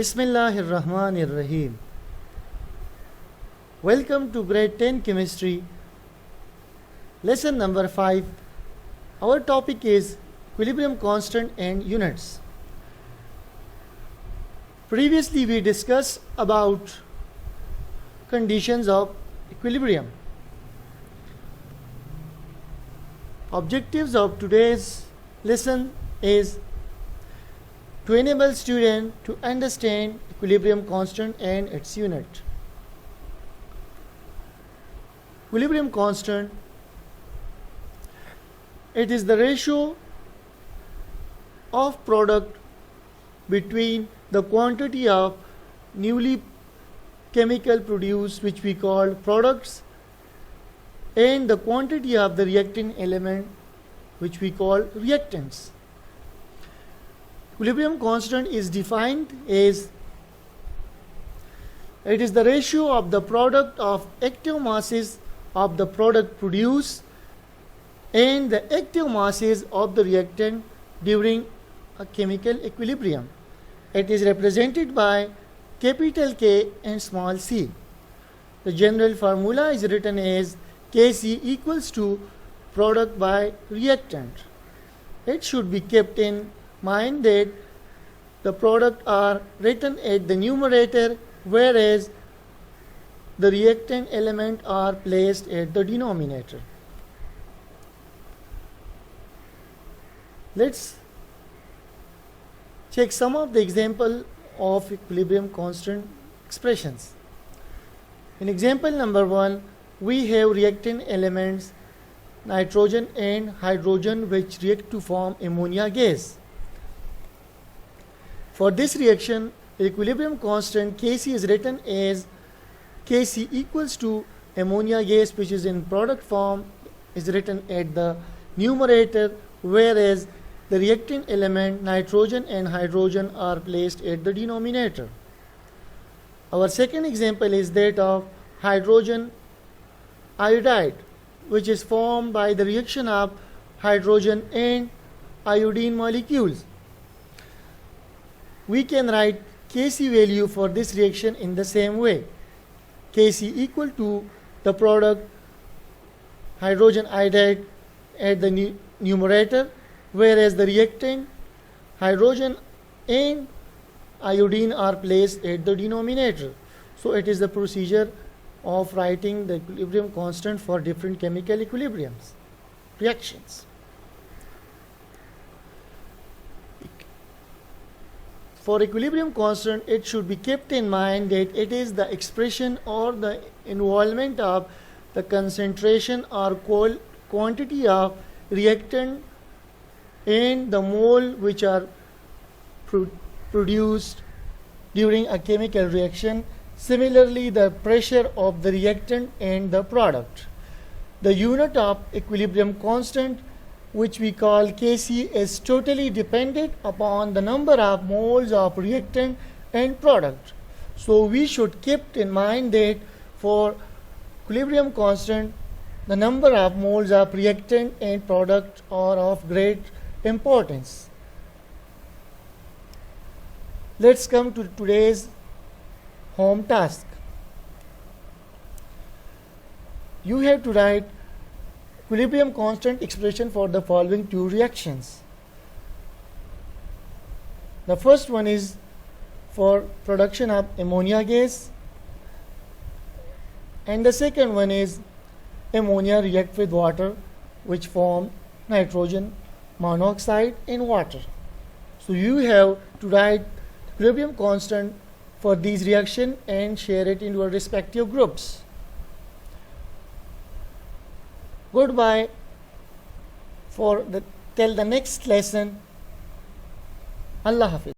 Bismillahir Rahmanir Rahim. Welcome to grade 10 chemistry, lesson number 5. Our topic is equilibrium constant and units. Previously we discussed about conditions of equilibrium. Objectives of today's lesson is to enable student to understand equilibrium constant and its unit. Equilibrium constant, it is the ratio of product between the quantity of newly chemical produced, which we call products, and the quantity of the reactant element, which we call reactants. Equilibrium constant is defined as it is the ratio of the product of active masses of the product produced and the active masses of the reactant during a chemical equilibrium. It is represented by capital K and small c. The general formula is written as Kc equals to product by reactant. It should be kept in mind that the product are written at the numerator, whereas the reactant element are placed at the denominator. Let's check some of the example of equilibrium constant expressions. In example number 1, we have reactant elements nitrogen and hydrogen, which react to form ammonia gas. For this reaction, the equilibrium constant Kc is written as Kc equals to ammonia gas, which is in product form, is written at the numerator, whereas the reactant element nitrogen and hydrogen are placed at the denominator. Our second example is that of hydrogen iodide, which is formed by the reaction of hydrogen and iodine molecules. We can write Kc value for this reaction in the same way. Kc equal to the product hydrogen iodide at the numerator, whereas the reactant hydrogen and iodine are placed at the denominator. So it is the procedure of writing the equilibrium constant for different chemical equilibriums, reactions. For equilibrium constant, it should be kept in mind that it is the expression or the involvement of the concentration or quantity of reactant and the mole which are produced during a chemical reaction. Similarly, the pressure of the reactant and the product. The unit of equilibrium constant, which we call Kc, is totally dependent upon the number of moles of reactant and product. So we should keep in mind that for equilibrium constant, the number of moles of reactant and product are of great importance. Let's come to today's home task. You have to write equilibrium constant expression for the following two reactions. The first one is for production of ammonia gas, and the second one is ammonia react with water, which form nitrogen monoxide in water. So you have to write equilibrium constant for these reactions and share it in your respective groups. Goodbye till the next lesson. Allah Hafiz.